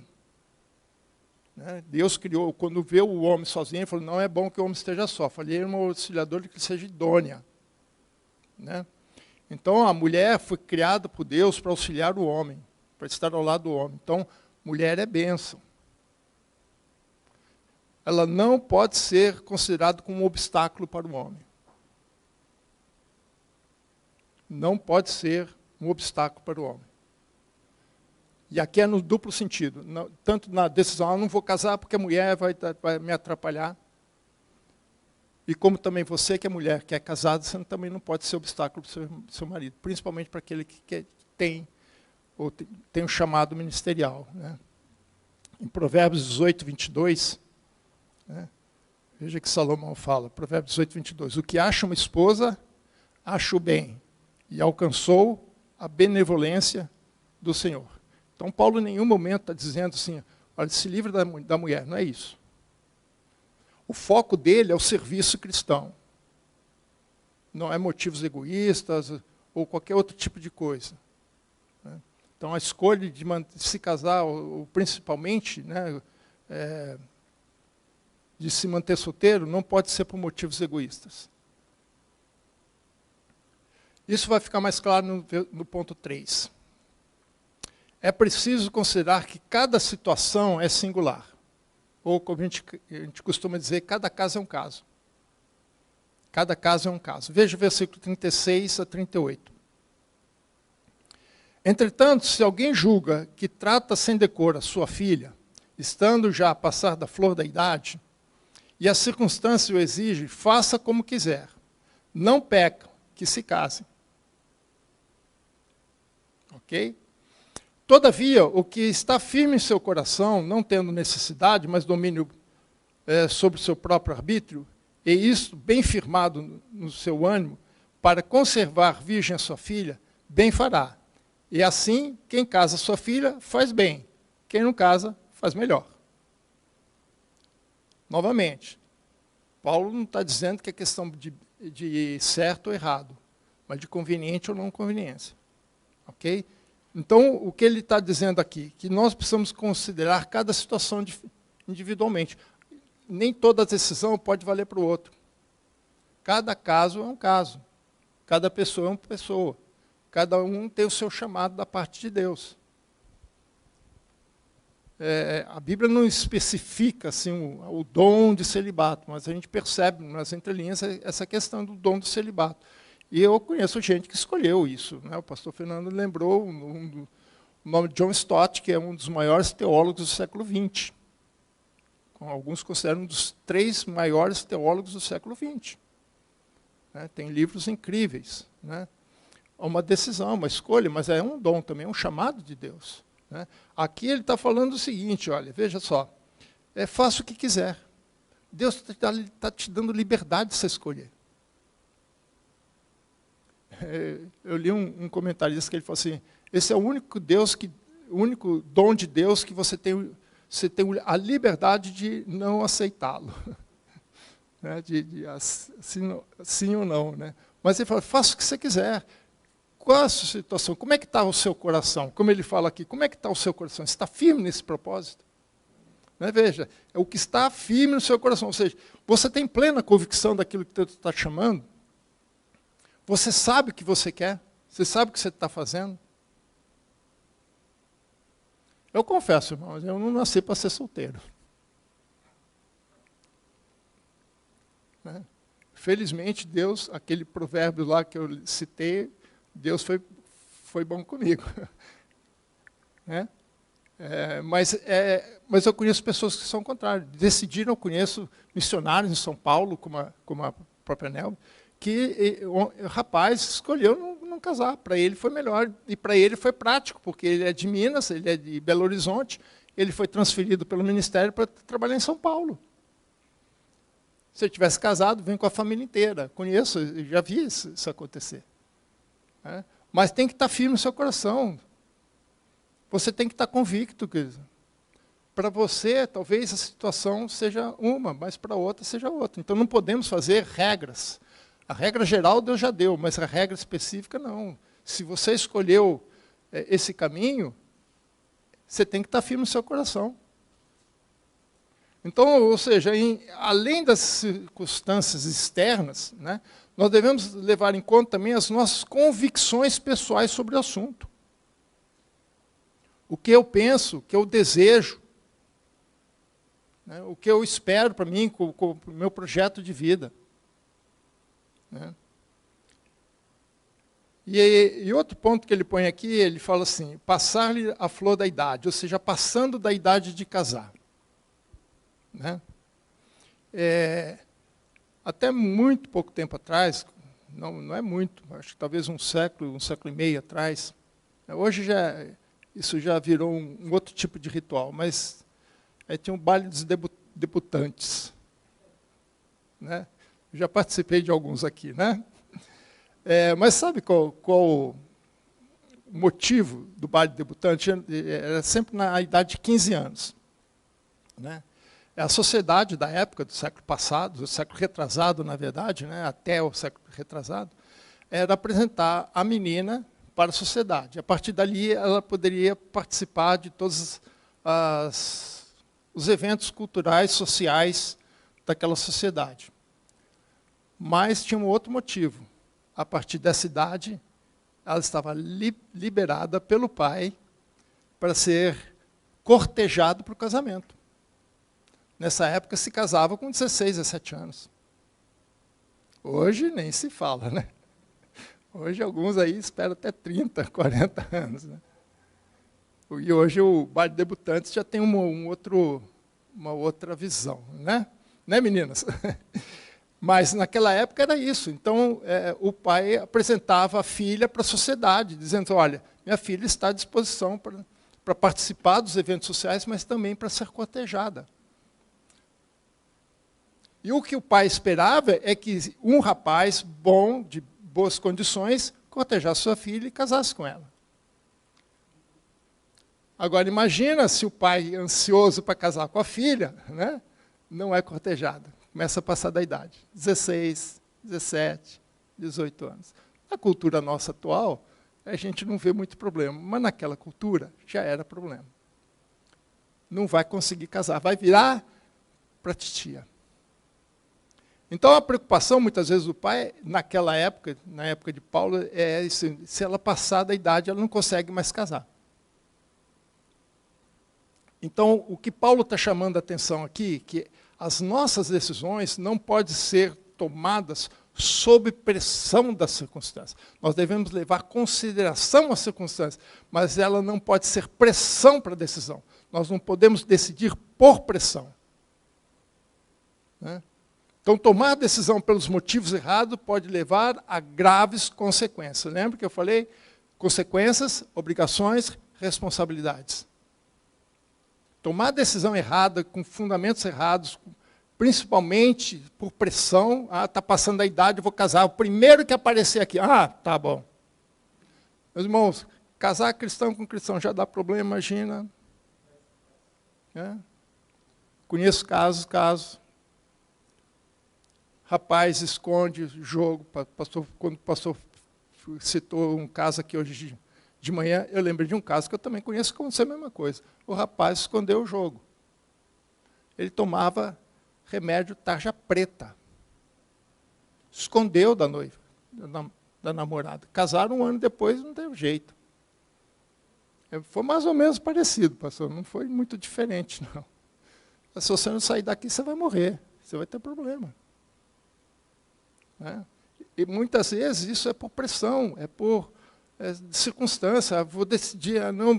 Né? Deus criou, quando vê o homem sozinho, ele falou: não é bom que o homem esteja só. Falei, uma auxiliadora que seja idônea. Né? Então, a mulher foi criada por Deus para auxiliar o homem, para estar ao lado do homem. Então, mulher é bênção. Ela não pode ser considerada como um obstáculo para o homem. Não pode ser um obstáculo para o homem. E aqui é no duplo sentido. Tanto na decisão, eu não vou casar porque a mulher vai me atrapalhar. E como também você que é mulher, que é casada, você também não pode ser obstáculo para o seu marido. Principalmente para aquele que tem um chamado ministerial. Né? Em Provérbios 18, 22... né? Veja que Salomão fala, Provérbios 18, 22. O que acha uma esposa, acha o bem, e alcançou a benevolência do Senhor. Então, Paulo em nenhum momento está dizendo assim: olha, se livre da mulher. Não é isso. O foco dele é o serviço cristão. Não é motivos egoístas ou qualquer outro tipo de coisa. Né? Então, a escolha de se casar, ou principalmente, né, de se manter solteiro, não pode ser por motivos egoístas. Isso vai ficar mais claro no ponto 3. É preciso considerar que cada situação é singular. Ou, como a gente costuma dizer, cada caso é um caso. Cada caso é um caso. Veja o versículo 36 a 38. Entretanto, se alguém julga que trata sem decoro a sua filha, estando já a passar da flor da idade, e a circunstância o exige, faça como quiser. Não peca, que se casem. Ok? Todavia, o que está firme em seu coração, não tendo necessidade, mas domínio sobre o seu próprio arbítrio, e isto bem firmado no seu ânimo, para conservar virgem a sua filha, bem fará. E assim, quem casa sua filha, faz bem. Quem não casa, faz melhor. Novamente, Paulo não está dizendo que é questão de certo ou errado, mas de conveniente ou não conveniência. Ok? Então, o que ele está dizendo aqui? Que nós precisamos considerar cada situação individualmente. Nem toda decisão pode valer para o outro. Cada caso é um caso. Cada pessoa é uma pessoa. Cada um tem o seu chamado da parte de Deus. A Bíblia não especifica assim, o dom de celibato, mas a gente percebe nas entrelinhas essa questão do dom do celibato. E eu conheço gente que escolheu isso. Né? O pastor Fernando lembrou o nome de John Stott, que é um dos maiores teólogos do século XX. Alguns consideram um dos 3 maiores teólogos do século XX. Né? Tem livros incríveis. Né? É uma decisão, uma escolha, mas é um dom também, é um chamado de Deus. Né? Aqui ele está falando o seguinte, olha, veja só, faça o que quiser. Deus está te dando liberdade de você escolher. Eu li um comentarista que ele falou assim, esse é o único dom de Deus que você tem a liberdade de não aceitá-lo. Né? Sim ou não. Né? Mas ele fala, faça o que você quiser. Qual a sua situação? Como é que está o seu coração? Como ele fala aqui, como é que está o seu coração? Você está firme nesse propósito? Né? Veja, é o que está firme no seu coração. Ou seja, você tem plena convicção daquilo que Deus está chamando? Você sabe o que você quer? Você sabe o que você está fazendo? Eu confesso, irmãos, eu não nasci para ser solteiro. Né? Felizmente, Deus, aquele provérbio lá que eu citei, Deus foi bom comigo. Né? Mas eu conheço pessoas que são contrárias. Decidiram, eu conheço missionários em São Paulo, como a própria Nelva, que o rapaz escolheu não casar. Para ele foi melhor. E para ele foi prático, porque ele é de Minas, ele é de Belo Horizonte, ele foi transferido pelo ministério para trabalhar em São Paulo. Se ele tivesse casado, vem com a família inteira. Conheço, já vi isso acontecer. Né? Mas tem que estar firme no seu coração. Você tem que estar convicto. Para você, talvez a situação seja uma, mas para outra seja outra. Então não podemos fazer regras. A regra geral Deus já deu, mas a regra específica não. Se você escolheu esse caminho, você tem que estar firme no seu coração. Então, ou seja, além das circunstâncias externas, né, nós devemos levar em conta também as nossas convicções pessoais sobre o assunto. O que eu penso, o que eu desejo, né, o que eu espero para mim, com o meu projeto de vida. Né? E outro ponto que ele põe aqui, ele fala assim, passar-lhe a flor da idade, ou seja, passando da idade de casar. Né? Até muito pouco tempo atrás, não é muito, acho que talvez um século e meio atrás, hoje isso já virou um outro tipo de ritual, mas tinha um baile dos debutantes. Né? Já participei de alguns aqui. Né? Mas sabe qual o motivo do baile de debutante? Era sempre na idade de 15 anos. Né? A sociedade da época, do século passado, do século retrasado, na verdade, né, até o século retrasado, era apresentar a menina para a sociedade. A partir dali, ela poderia participar de todos os eventos culturais, sociais daquela sociedade. Mas tinha um outro motivo. A partir dessa idade, ela estava liberada pelo pai para ser cortejado para o casamento. Nessa época, se casava com 16, 17 anos. Hoje, nem se fala, né? Hoje, alguns aí esperam até 30, 40 anos. Né? E hoje, o baile de debutantes já tem uma outra visão. Né, meninas? Mas, naquela época, era isso. Então, o pai apresentava a filha para a sociedade, dizendo, olha, minha filha está à disposição para participar dos eventos sociais, mas também para ser cortejada. E o que o pai esperava é que um rapaz bom, de boas condições, cortejasse sua filha e casasse com ela. Agora, imagina se o pai, ansioso para casar com a filha, né, não é cortejado. Começa a passar da idade. 16, 17, 18 anos. Na cultura nossa atual, a gente não vê muito problema, mas naquela cultura já era problema. Não vai conseguir casar, vai virar para titia. Então, a preocupação, muitas vezes, do pai, naquela época, na época de Paulo, é isso, se ela passar da idade, ela não consegue mais casar. Então, o que Paulo está chamando a atenção aqui, que as nossas decisões não podem ser tomadas sob pressão das circunstâncias. Nós devemos levar em consideração as circunstâncias, mas ela não pode ser pressão para a decisão. Nós não podemos decidir por pressão. Né? Então, tomar decisão pelos motivos errados pode levar a graves consequências. Lembra que eu falei? Consequências, obrigações, responsabilidades. Tomar decisão errada, com fundamentos errados, principalmente por pressão, está passando a idade, eu vou casar. O primeiro que aparecer aqui, tá bom. Meus irmãos, casar cristão com cristão já dá problema, imagina. Conheço casos. Rapaz esconde jogo. Quando o pastor citou um caso aqui hoje de manhã, eu lembrei de um caso que eu também conheço que aconteceu a mesma coisa. O rapaz escondeu o jogo. Ele tomava remédio tarja preta. Escondeu da noiva, da namorada. Casaram um ano depois, não teve jeito. Foi mais ou menos parecido, pastor. Não foi muito diferente, não. Se você não sair daqui, você vai morrer. Você vai ter problema. E muitas vezes isso é por pressão, é por circunstância. Vou decidir, não,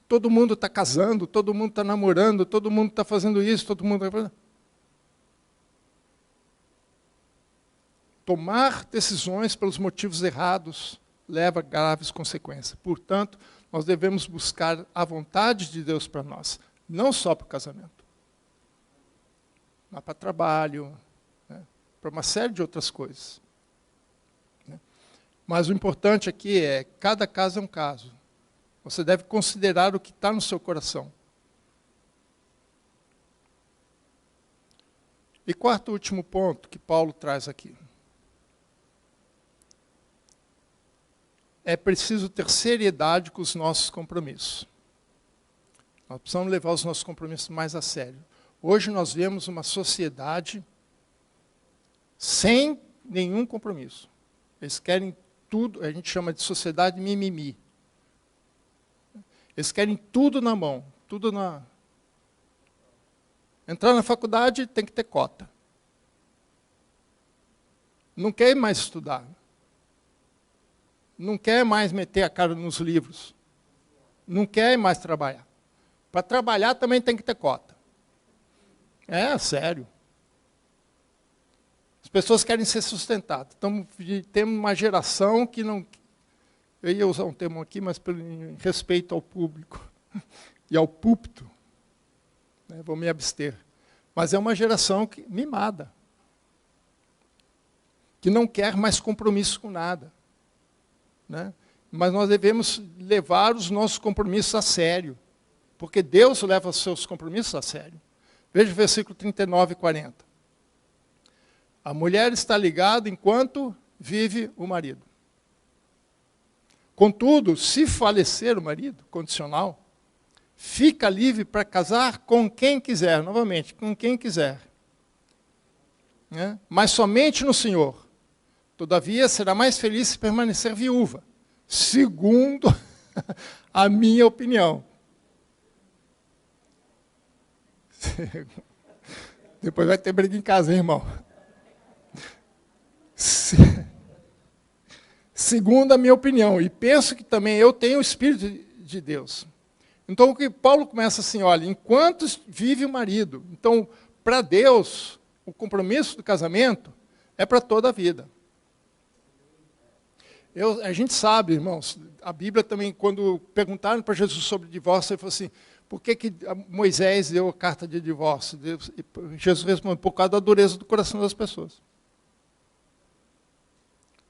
todo mundo está casando, todo mundo está namorando, todo mundo está fazendo isso, todo mundo está fazendo... Tomar decisões pelos motivos errados leva a graves consequências. Portanto, nós devemos buscar a vontade de Deus para nós, não só para o casamento, mas para trabalho, para uma série de outras coisas. Mas o importante aqui é, cada caso é um caso. Você deve considerar o que está no seu coração. E quarto e último ponto que Paulo traz aqui. É preciso ter seriedade com os nossos compromissos. Nós precisamos levar os nossos compromissos mais a sério. Hoje nós vemos uma sociedade sem nenhum compromisso. Eles querem tudo, a gente chama de sociedade mimimi. Eles querem tudo na mão, tudo na... Entrar na faculdade tem que ter cota. Não quer mais estudar. Não quer mais meter a cara nos livros. Não quer mais trabalhar. Para trabalhar também tem que ter cota. Sério. As pessoas querem ser sustentadas. Então, temos uma geração que não... Eu ia usar um termo aqui, mas em respeito ao público e ao púlpito, vou me abster. Mas é uma geração mimada, que não quer mais compromisso com nada. Mas nós devemos levar os nossos compromissos a sério, porque Deus leva os seus compromissos a sério. Veja o versículo 39 e 40. A mulher está ligada enquanto vive o marido. Contudo, se falecer o marido, condicional, fica livre para casar com quem quiser, novamente, com quem quiser. Mas somente no Senhor. Todavia, será mais feliz se permanecer viúva, segundo a minha opinião. Depois vai ter briga em casa, hein, irmão? Segundo a minha opinião, e penso que também eu tenho o Espírito de Deus. Então, o que Paulo começa assim, olha, enquanto vive o marido, então, para Deus, o compromisso do casamento é para toda a vida. A gente sabe, irmãos, a Bíblia também, quando perguntaram para Jesus sobre divórcio, ele falou assim, por que Moisés deu a carta de divórcio? Jesus respondeu, por causa da dureza do coração das pessoas.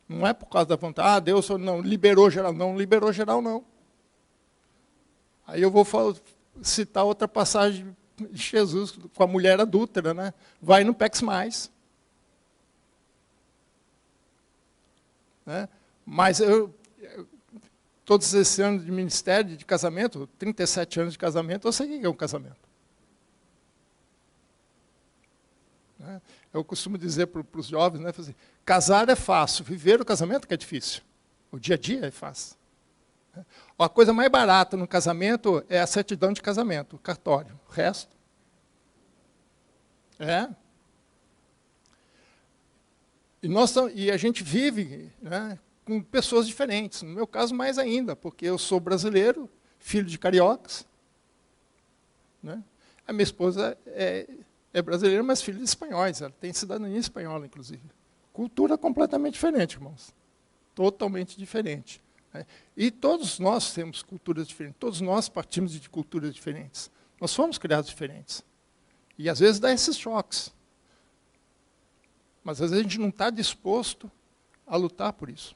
Não é por causa da vontade, Deus não liberou geral. Não liberou geral, não. Aí eu vou citar outra passagem de Jesus com a mulher adúltera, né? Vai e não peques mais. Mas todos esses anos de ministério, de casamento, 37 anos de casamento, eu sei o que é um casamento. né? Eu costumo dizer para os jovens, né, assim, casar é fácil, viver o casamento que é difícil. O dia a dia é fácil. A coisa mais barata no casamento é a certidão de casamento, o cartório. O resto é. E a gente vive, né, com pessoas diferentes. No meu caso, mais ainda, porque eu sou brasileiro, filho de cariocas. Né? A minha esposa é brasileira, mas filha de espanhóis. Ela tem cidadania espanhola, inclusive. Cultura completamente diferente, irmãos. Totalmente diferente. Né? E todos nós temos culturas diferentes. Todos nós partimos de culturas diferentes. Nós fomos criados diferentes. E, às vezes, dá esses choques. Mas, às vezes, a gente não está disposto a lutar por isso.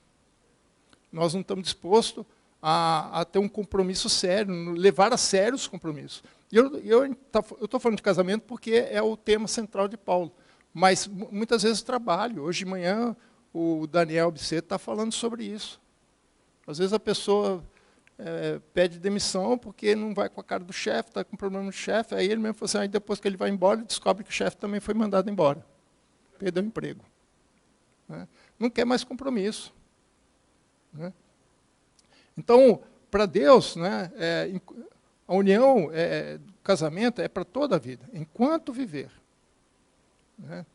Nós não estamos dispostos a ter um compromisso sério, levar a sério os compromissos. E eu estou falando de casamento porque é o tema central de Paulo. Mas, muitas vezes, trabalho. Hoje de manhã, o Daniel Biceto está falando sobre isso. Às vezes, a pessoa pede demissão porque não vai com a cara do chefe, está com problema no chefe. Aí ele mesmo falou assim, aí depois que ele vai embora, ele descobre que o chefe também foi mandado embora. Perdeu o emprego. Né? Não quer mais compromisso. Né? Então, para Deus, né, a união, do casamento é para toda a vida, enquanto viver. Né?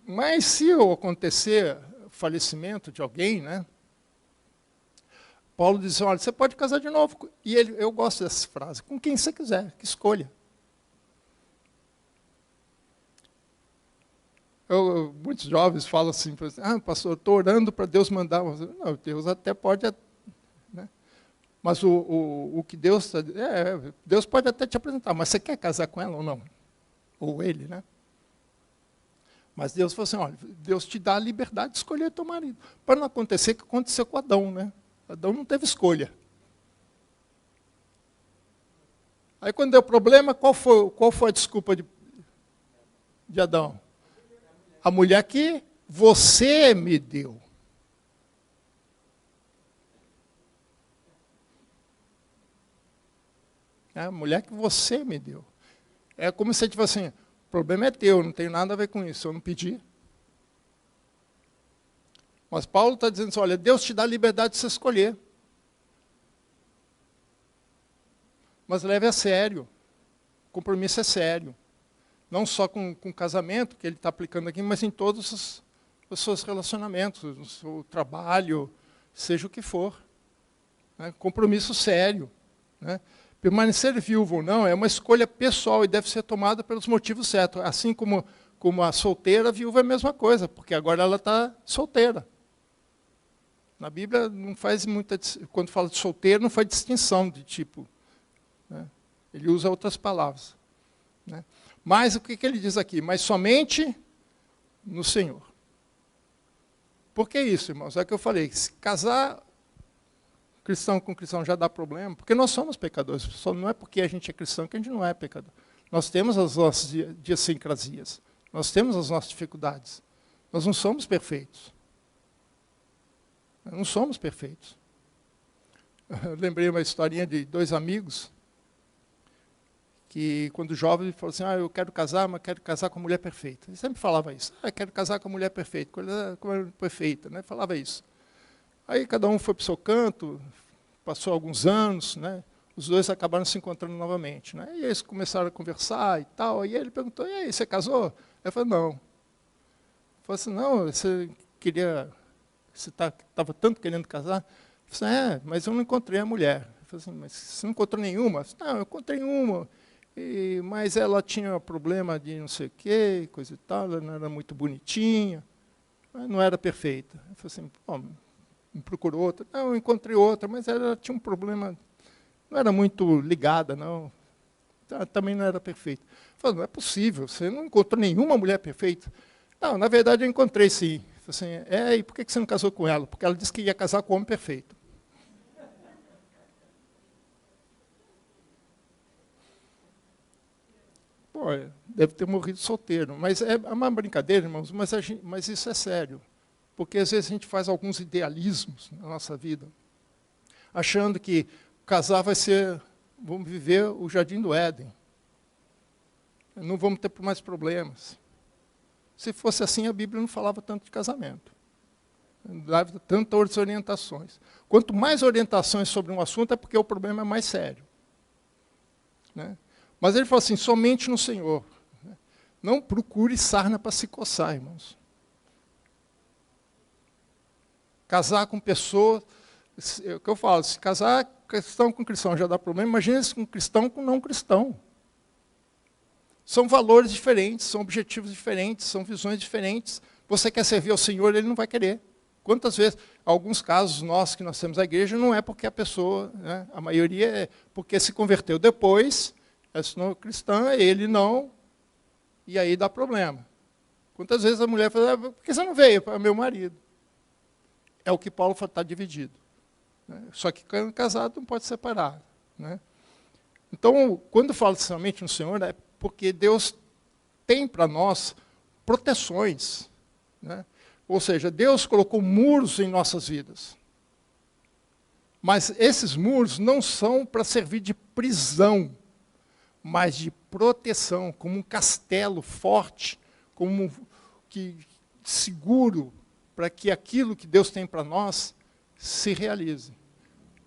Mas se acontecer o falecimento de alguém, né, Paulo diz, olha, você pode casar de novo. E eu gosto dessa frase, com quem você quiser, que escolha. Muitos jovens falam assim, pastor, estou orando para Deus mandar. Não, Deus até pode, né? Mas o que Deus... Deus pode até te apresentar, mas você quer casar com ela ou não? Ou ele, né? Mas Deus falou assim, olha, Deus te dá a liberdade de escolher teu marido. Para não acontecer o que aconteceu com Adão, né? Adão não teve escolha. Aí quando deu problema, qual foi a desculpa de Adão? A mulher que você me deu. É a mulher que você me deu. É como se ele tivesse assim, o problema é teu, não tem nada a ver com isso, eu não pedi. Mas Paulo está dizendo assim, olha, Deus te dá a liberdade de você escolher. Mas leve a sério. O compromisso é sério. Não só com o casamento, que ele está aplicando aqui, mas em todos os seus relacionamentos, no seu trabalho, seja o que for. Né? Compromisso sério. Né? Permanecer viúvo ou não é uma escolha pessoal e deve ser tomada pelos motivos certos. Assim como a solteira, a viúva é a mesma coisa, porque agora ela está solteira. Na Bíblia, não faz muita, quando fala de solteiro, não faz distinção de tipo. Né? Ele usa outras palavras. Né? Mas o que ele diz aqui? Mas somente no Senhor. Por que isso, irmãos? É o que eu falei, se casar cristão com cristão já dá problema, porque nós somos pecadores. Só não é porque a gente é cristão que a gente não é pecador. Nós temos as nossas idiosincrasias. Nós temos as nossas dificuldades. Nós não somos perfeitos. Não somos perfeitos. Eu lembrei uma historinha de dois amigos que, quando jovem, falou assim, eu quero casar, mas quero casar com a mulher perfeita. Ele sempre falava isso. Quero casar com a mulher perfeita, com a mulher perfeita, né? Falava isso. Aí cada um foi para o seu canto, passou alguns anos, né? Os dois acabaram se encontrando novamente. Né? E eles começaram a conversar e tal. E ele perguntou, e aí, você casou? Eu falei, não. Ele falou assim, não, você estava tanto querendo casar? Eu falei, mas eu não encontrei a mulher. Eu falei assim, mas você não encontrou nenhuma? Eu falei, não, eu encontrei uma. Mas ela tinha problema de não sei o quê, coisa e tal, ela não era muito bonitinha, não era perfeita. Eu falei assim, me procurou outra. Não, eu encontrei outra, mas ela tinha um problema, não era muito ligada, não. Também não era perfeita. Eu falei, não é possível, você não encontrou nenhuma mulher perfeita? Não, na verdade eu encontrei sim. Eu falei assim, e por que você não casou com ela? Porque ela disse que ia casar com o homem perfeito. Pô, deve ter morrido solteiro. Mas é uma brincadeira, irmãos, mas isso é sério. Porque às vezes a gente faz alguns idealismos na nossa vida, achando que casar vai ser, vamos viver o jardim do Éden. Não vamos ter mais problemas. Se fosse assim, a Bíblia não falava tanto de casamento. Não dava tantas orientações. Quanto mais orientações sobre um assunto, é porque o problema é mais sério. Né? Mas ele falou assim, somente no Senhor. Não procure sarna para se coçar, irmãos. Casar com pessoas, é o que eu falo, se casar cristão com cristão já dá problema, imagina se com cristão com não cristão. São valores diferentes, são objetivos diferentes, são visões diferentes. Você quer servir ao Senhor, Ele não vai querer. Quantas vezes, alguns casos nós que nós temos a igreja, não é porque a pessoa, né, a maioria é porque se converteu depois, é senão cristã, ele não, e aí dá problema. Quantas vezes a mulher fala, por que você não veio para meu marido? É o que Paulo fala, está dividido. Né? Só que casado não pode separar. Né? Então, quando falo somente no Senhor, é porque Deus tem para nós proteções. Né? Ou seja, Deus colocou muros em nossas vidas. Mas esses muros não são para servir de prisão, mas de proteção, como um castelo forte, como seguro, para que aquilo que Deus tem para nós se realize.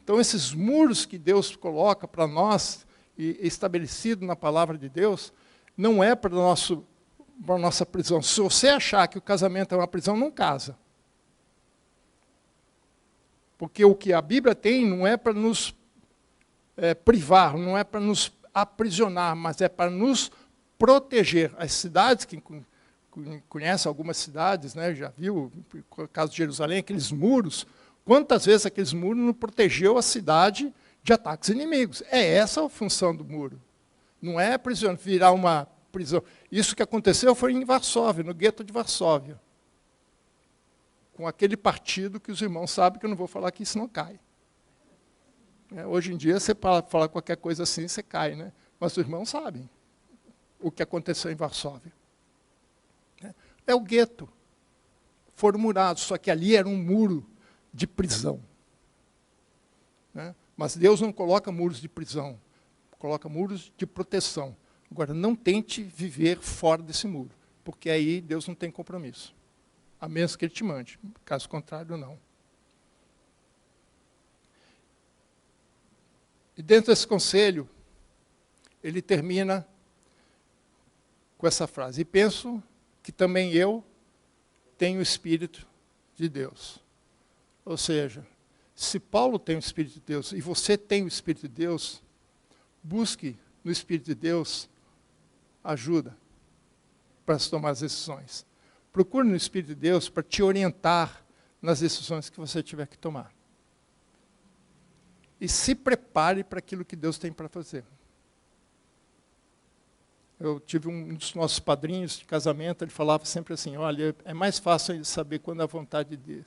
Então, esses muros que Deus coloca para nós, e estabelecido na palavra de Deus, não é para a nossa prisão. Se você achar que o casamento é uma prisão, não casa. Porque o que a Bíblia tem não é para nos privar, não é para nos aprisionar, mas é para nos proteger. As cidades, quem conhece algumas cidades, né, já viu, no caso de Jerusalém, aqueles muros, quantas vezes aqueles muros não protegeu a cidade de ataques inimigos. É essa a função do muro. Não é virar uma prisão. Isso que aconteceu foi em Varsóvia, no gueto de Varsóvia. Com aquele partido que os irmãos sabem que eu não vou falar que isso não cai. Hoje em dia, você fala qualquer coisa assim, você cai. Né? Mas os irmãos sabem o que aconteceu em Varsóvia. É o gueto. Foram murados, só que ali era um muro de prisão. Né? Mas Deus não coloca muros de prisão, coloca muros de proteção. Agora, não tente viver fora desse muro, porque aí Deus não tem compromisso. A menos que Ele te mande, caso contrário, não. E dentro desse conselho, ele termina com essa frase, e penso que também eu tenho o Espírito de Deus. Ou seja, se Paulo tem o Espírito de Deus e você tem o Espírito de Deus, busque no Espírito de Deus ajuda para se tomar as decisões. Procure no Espírito de Deus para te orientar nas decisões que você tiver que tomar. E se prepare para aquilo que Deus tem para fazer. Eu tive um dos nossos padrinhos de casamento, ele falava sempre assim, olha, é mais fácil saber quando a vontade de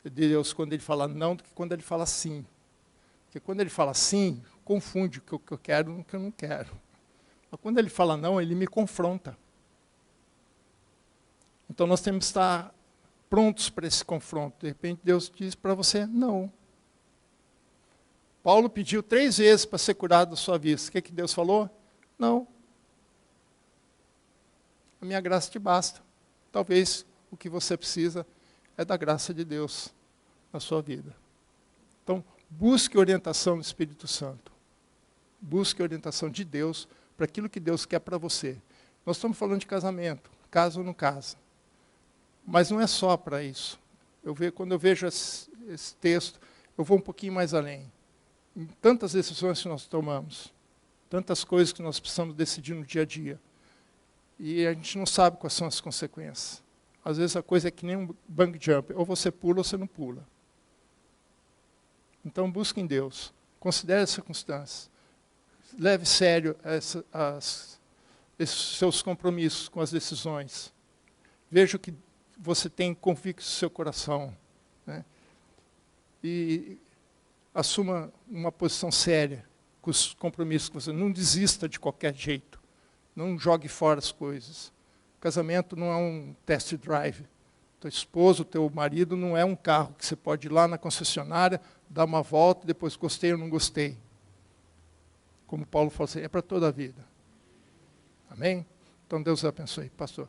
Deus, quando Ele fala não, do que quando Ele fala sim. Porque quando Ele fala sim, confunde o que eu quero com o que eu não quero. Mas quando Ele fala não, Ele me confronta. Então nós temos que estar prontos para esse confronto. De repente Deus diz para você não. Paulo pediu 3 vezes para ser curado da sua vista. O que Deus falou? Não. A minha graça te basta. Talvez o que você precisa é da graça de Deus na sua vida. Então, busque orientação do Espírito Santo. Busque orientação de Deus para aquilo que Deus quer para você. Nós estamos falando de casamento, casa ou não casa. Mas não é só para isso. Quando eu vejo esse texto, eu vou um pouquinho mais além. Em tantas decisões que nós tomamos, tantas coisas que nós precisamos decidir no dia a dia. E a gente não sabe quais são as consequências. Às vezes a coisa é que nem um bungee jump, ou você pula ou você não pula. Então busque em Deus, considere as circunstâncias, leve sério esses seus compromissos com as decisões. Veja o que você tem convicto no seu coração. Né? E assuma uma posição séria com os compromissos que você... Não desista de qualquer jeito. Não jogue fora as coisas. O casamento não é um test drive. Teu esposo, teu marido não é um carro que você pode ir lá na concessionária, dar uma volta e depois gostei ou não gostei. Como Paulo falou assim, é para toda a vida. Amém? Então Deus abençoe. Pastor.